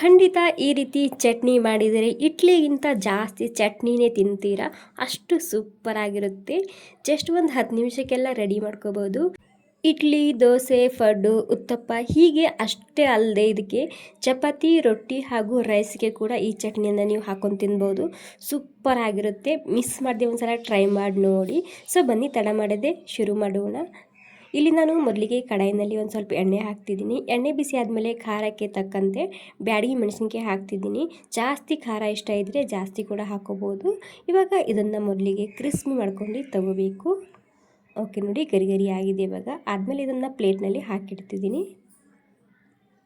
ಖಂಡಿತ ಈ ರೀತಿ ಚಟ್ನಿ ಮಾಡಿದರೆ ಇಡ್ಲಿಗಿಂತ ಜಾಸ್ತಿ ಚಟ್ನಿನೇ ತಿಂತೀರಾ, ಅಷ್ಟು ಸೂಪರ್ ಆಗಿರುತ್ತೆ. ಜಸ್ಟ್ ಒಂದು 10 ನಿಮಿಷಕ್ಕೆಲ್ಲ ರೆಡಿ ಮಾಡ್ಕೋಬೋದು. ಇಡ್ಲಿ, ದೋಸೆ, ಪಡ್ಡು, ಉತ್ತಪ್ಪ ಹೀಗೆ ಅಷ್ಟೇ ಅಲ್ಲದೆ ಇದಕ್ಕೆ ಚಪಾತಿ, ರೊಟ್ಟಿ ಹಾಗೂ ರೈಸ್ಗೆ ಕೂಡ ಈ ಚಟ್ನಿಯನ್ನು ನೀವು ಹಾಕೊಂಡು ತಿನ್ಬೋದು. ಸೂಪರ್ ಆಗಿರುತ್ತೆ. ಮಿಸ್ ಮಾಡದೆ ಒಂದು ಸಲ ಟ್ರೈ ಮಾಡಿ ನೋಡಿ. ಸೊ ಬನ್ನಿ ತಡ ಮಾಡದೆ ಶುರು ಮಾಡೋಣ. ಇಲ್ಲಿ ನಾನು ಮೊದಲಿಗೆ ಕಡಾಯಿನಲ್ಲಿ ಒಂದು ಸ್ವಲ್ಪ ಎಣ್ಣೆ ಹಾಕ್ತಿದ್ದೀನಿ. ಎಣ್ಣೆ ಬಿಸಿ ಆದಮೇಲೆ ಖಾರಕ್ಕೆ ತಕ್ಕಂತೆ ಬ್ಯಾಡಗಿ ಮೆಣಸಿನ್ಕಾಯಿ ಹಾಕ್ತಿದ್ದೀನಿ. ಜಾಸ್ತಿ ಖಾರ ಇಷ್ಟ ಇದ್ದರೆ ಜಾಸ್ತಿ ಕೂಡ ಹಾಕೋಬೋದು. ಇವಾಗ ಇದನ್ನು ಮೊದಲಿಗೆ ಕ್ರಿಸ್ಪಿ ಮಾಡ್ಕೊಂಡು ತಗೋಬೇಕು. ಓಕೆ ನೋಡಿ, ಗರಿ ಗರಿ ಆಗಿದೆ. ಇವಾಗ ಆದಮೇಲೆ ಇದನ್ನು ಪ್ಲೇಟ್ನಲ್ಲಿ ಹಾಕಿಡ್ತಿದ್ದೀನಿ.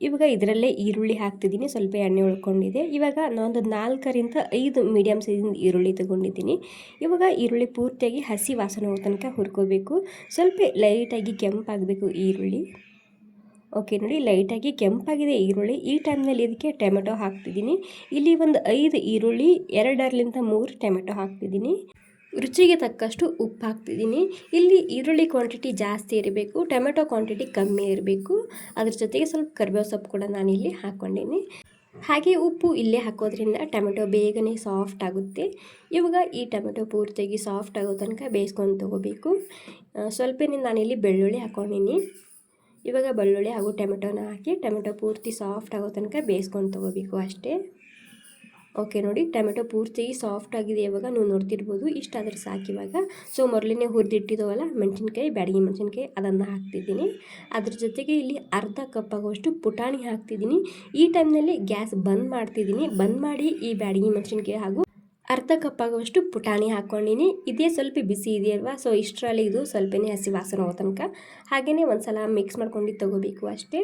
ಇವಾಗ ಇದರಲ್ಲೇ ಈರುಳ್ಳಿ ಹಾಕ್ತಿದ್ದೀನಿ. ಸ್ವಲ್ಪ ಎಣ್ಣೆ ಉಳ್ಕೊಂಡಿದೆ. ಇವಾಗ ನಾನೊಂದು 4ರಿಂದ 5 ಮೀಡಿಯಮ್ ಸೈಜಿಂದ ಈರುಳ್ಳಿ ತೊಗೊಂಡಿದ್ದೀನಿ. ಇವಾಗ ಈರುಳ್ಳಿ ಪೂರ್ತಿಯಾಗಿ ಹಸಿ ವಾಸನೆ ಹೋಗೋ ತನಕ ಹುರ್ಕೋಬೇಕು. ಸ್ವಲ್ಪ ಲೈಟಾಗಿ ಕೆಂಪಾಗಬೇಕು ಈರುಳ್ಳಿ. ಓಕೆ ನೋಡಿ, ಲೈಟಾಗಿ ಕೆಂಪಾಗಿದೆ ಈರುಳ್ಳಿ. ಈ ಟೈಮ್ನಲ್ಲಿ ಇದಕ್ಕೆ ಟೊಮೆಟೊ ಹಾಕ್ತಿದ್ದೀನಿ. ಇಲ್ಲಿ ಒಂದು 5 ಈರುಳ್ಳಿ, 2-3 ಟೊಮೆಟೊ ಹಾಕ್ತಿದ್ದೀನಿ. ರುಚಿಗೆ ತಕ್ಕಷ್ಟು ಉಪ್ಪು ಹಾಕ್ತಿದ್ದೀನಿ. ಇಲ್ಲಿ ಈರುಳ್ಳಿ ಕ್ವಾಂಟಿಟಿ ಜಾಸ್ತಿ ಇರಬೇಕು, ಟೊಮೆಟೊ ಕ್ವಾಂಟಿಟಿ ಕಮ್ಮಿ ಇರಬೇಕು. ಅದ್ರ ಜೊತೆಗೆ ಸ್ವಲ್ಪ ಕರಿಬೇವು ಸೊಪ್ಪು ಕೂಡ ನಾನಿಲ್ಲಿ ಹಾಕ್ಕೊಂಡಿನಿ. ಹಾಗೆ ಉಪ್ಪು ಇಲ್ಲೇ ಹಾಕೋದ್ರಿಂದ ಟೊಮೆಟೊ ಬೇಗನೆ ಸಾಫ್ಟ್ ಆಗುತ್ತೆ. ಇವಾಗ ಈ ಟೊಮೆಟೊ ಪೂರ್ತಿಯಾಗಿ ಸಾಫ್ಟ್ ಆಗೋ ತನಕ ಬೇಯಿಸ್ಕೊಂಡು ತೊಗೋಬೇಕು. ಸ್ವಲ್ಪನೇ ನಾನಿಲ್ಲಿ ಬೆಳ್ಳುಳ್ಳಿ ಹಾಕ್ಕೊಂಡಿನಿ. ಇವಾಗ ಬೆಳ್ಳುಳ್ಳಿ ಹಾಗೂ ಟೊಮೆಟೊನ ಹಾಕಿ ಟೊಮೆಟೊ ಪೂರ್ತಿ ಸಾಫ್ಟ್ ಆಗೋ ತನಕ ಬೇಯಿಸ್ಕೊಂಡು ತೊಗೋಬೇಕು ಅಷ್ಟೇ. ಓಕೆ ನೋಡಿ, ಟೊಮೆಟೊ ಪೂರ್ತಿ ಸಾಫ್ಟ್ ಆಗಿದೆ. ಇವಾಗ ನೀವು ನೋಡ್ತಿರ್ಬೋದು, ಇಷ್ಟಾದರೆ ಸಾಕು. ಇವಾಗ ಸೊ ಮೊದಲನೇ ಹುರಿದಿಟ್ಟಿದ್ದವಲ್ಲ ಮೆಣಸಿನ್ಕಾಯಿ, ಬ್ಯಾಡಗಿ ಮೆಣಸಿನ್ಕಾಯಿ, ಅದನ್ನು ಹಾಕ್ತಿದ್ದೀನಿ. ಅದ್ರ ಜೊತೆಗೆ ಇಲ್ಲಿ ಅರ್ಧ ಕಪ್ ಆಗುವಷ್ಟು ಪುಟಾಣಿ ಹಾಕ್ತಿದ್ದೀನಿ. ಈ ಟೈಮ್ನಲ್ಲಿ ಗ್ಯಾಸ್ ಬಂದ್ ಮಾಡ್ತಿದ್ದೀನಿ. ಬಂದ್ ಮಾಡಿ ಈ ಬ್ಯಾಡಗಿ ಮೆಣಸಿನ್ಕಾಯಿ ಹಾಗೂ ಅರ್ಧ ಕಪ್ ಆಗುವಷ್ಟು ಪುಟಾಣಿ ಹಾಕ್ಕೊಂಡಿನಿ. ಇದೇ ಸ್ವಲ್ಪ ಬಿಸಿ ಇದೆಯಲ್ವಾ, ಸೊ ಇಷ್ಟರಲ್ಲಿ ಇದು ಸ್ವಲ್ಪನೇ ಹಸಿ ವಾಸನೆ ಹೋಗೋ ತನಕ ಹಾಗೆಯೇ ಒಂದು ಸಲ ಮಿಕ್ಸ್ ಮಾಡ್ಕೊಂಡು ತೊಗೋಬೇಕು ಅಷ್ಟೇ.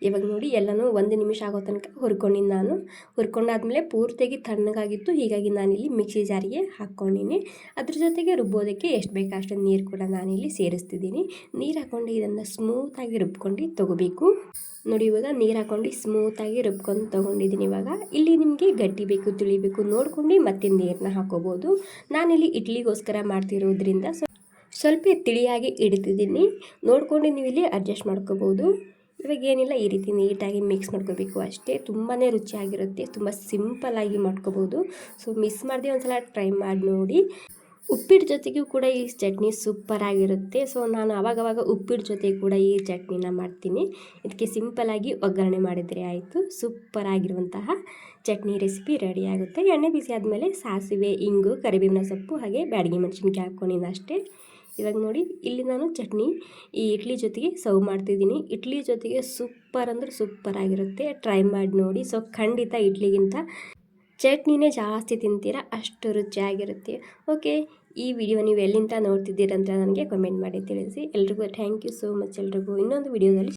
ಇವಾಗ ನೋಡಿ ಎಲ್ಲನೂ 1 ನಿಮಿಷ ಆಗೋ ತನಕ ಹುರ್ಕೊಂಡಿನಿ ನಾನು. ಹುರ್ಕೊಂಡಾದ್ಮೇಲೆ ಪೂರ್ತಿಯಾಗಿ ತಣ್ಣಗಾಗಿತ್ತು. ಹೀಗಾಗಿ ನಾನಿಲ್ಲಿ ಮಿಕ್ಸಿ ಜಾರಿಗೆ ಹಾಕ್ಕೊಂಡಿನಿ. ಅದ್ರ ಜೊತೆಗೆ ರುಬ್ಬೋದಕ್ಕೆ ಎಷ್ಟು ಬೇಕು ಅಷ್ಟು ನೀರು ಕೂಡ ನಾನಿಲ್ಲಿ ಸೇರಿಸ್ತಿದ್ದೀನಿ. ನೀರು ಹಾಕ್ಕೊಂಡು ಇದನ್ನು ಸ್ಮೂತಾಗಿ ರುಬ್ಕೊಂಡು ತೊಗೋಬೇಕು. ನೋಡಿ, ಇವಾಗ ನೀರು ಹಾಕ್ಕೊಂಡು ಸ್ಮೂತಾಗಿ ರುಬ್ಕೊಂಡು ತೊಗೊಂಡಿದ್ದೀನಿ. ಇವಾಗ ಇಲ್ಲಿ ನಿಮಗೆ ಗಟ್ಟಿ ಬೇಕು, ತಿಳಿಬೇಕು ನೋಡ್ಕೊಂಡು ಮತ್ತೆ ನೀರನ್ನ ಹಾಕೋಬೋದು. ನಾನಿಲ್ಲಿ ಇಡ್ಲಿಗೋಸ್ಕರ ಮಾಡ್ತಿರೋದ್ರಿಂದ ಸ್ವಲ್ಪ ತಿಳಿಯಾಗಿ ಇಡ್ತಿದ್ದೀನಿ. ನೋಡ್ಕೊಂಡು ನೀವು ಇಲ್ಲಿ ಅಡ್ಜಸ್ಟ್ ಮಾಡ್ಕೋಬೋದು. ಇವಾಗ ಏನಿಲ್ಲ, ಈ ರೀತಿ ನೀಟಾಗಿ ಮಿಕ್ಸ್ ಮಾಡ್ಕೋಬೇಕು ಅಷ್ಟೇ. ತುಂಬಾ ರುಚಿಯಾಗಿರುತ್ತೆ. ತುಂಬ ಸಿಂಪಲ್ಲಾಗಿ ಮಾಡ್ಕೋಬೋದು. ಸೊ ಮಿಸ್ ಮಾಡದೆ ಒಂದು ಸಲ ಟ್ರೈ ಮಾಡಿ ನೋಡಿ. ಉಪ್ಪಿಟ್ಟು ಜೊತೆಗೂ ಕೂಡ ಈ ಚಟ್ನಿ ಸೂಪರ್ ಆಗಿರುತ್ತೆ. ಸೊ ನಾನು ಆವಾಗವಾಗ ಉಪ್ಪಿಟ್ಟು ಜೊತೆ ಕೂಡ ಈ ಚಟ್ನಿನ ಮಾಡ್ತೀನಿ. ಇದಕ್ಕೆ ಸಿಂಪಲ್ಲಾಗಿ ಒಗ್ಗರಣೆ ಮಾಡಿದರೆ ಆಯಿತು. ಸೂಪರ್ ಆಗಿರುವಂತಹ ಚಟ್ನಿ ರೆಸಿಪಿ ರೆಡಿ ಆಗುತ್ತೆ. ಎಣ್ಣೆ ಬಿಸಿ ಆದಮೇಲೆ ಸಾಸಿವೆ, ಇಂಗು, ಕರಿಬೇವಿನ ಸೊಪ್ಪು ಹಾಗೆ ಬ್ಯಾಡಗಿ ಮೆಣಸಿನ್ಕಾಯಿ ಹಾಕ್ಕೊಂಡಿನಿ ಅಷ್ಟೇ. ಇವಾಗ ನೋಡಿ, ಇಲ್ಲಿ ನಾನು ಚಟ್ನಿ ಈ ಇಡ್ಲಿ ಜೊತೆಗೆ ಸರ್ವ್ ಮಾಡ್ತಿದ್ದೀನಿ. ಇಡ್ಲಿ ಜೊತೆಗೆ ಸೂಪರ್ ಅಂದರೆ ಸೂಪರ್ ಆಗಿರುತ್ತೆ. ಟ್ರೈ ಮಾಡಿ ನೋಡಿ. ಸೊ ಖಂಡಿತ ಇಡ್ಲಿಗಿಂತ ಚಟ್ನಿನೇ ಜಾಸ್ತಿ ತಿಂತೀರಾ, ಅಷ್ಟು ರುಚಿಯಾಗಿರುತ್ತೆ. ಓಕೆ, ಈ ವಿಡಿಯೋ ನೀವು ಎಲ್ಲಿಂದ ನೋಡ್ತಿದ್ದೀರಂತ ನನಗೆ ಕಮೆಂಟ್ ಮಾಡಿ ತಿಳಿಸಿ. ಎಲ್ರಿಗೂ ಥ್ಯಾಂಕ್ ಯು ಸೋ ಮಚ್. ಎಲ್ರಿಗೂ ಇನ್ನೊಂದು ವಿಡಿಯೋದಲ್ಲಿ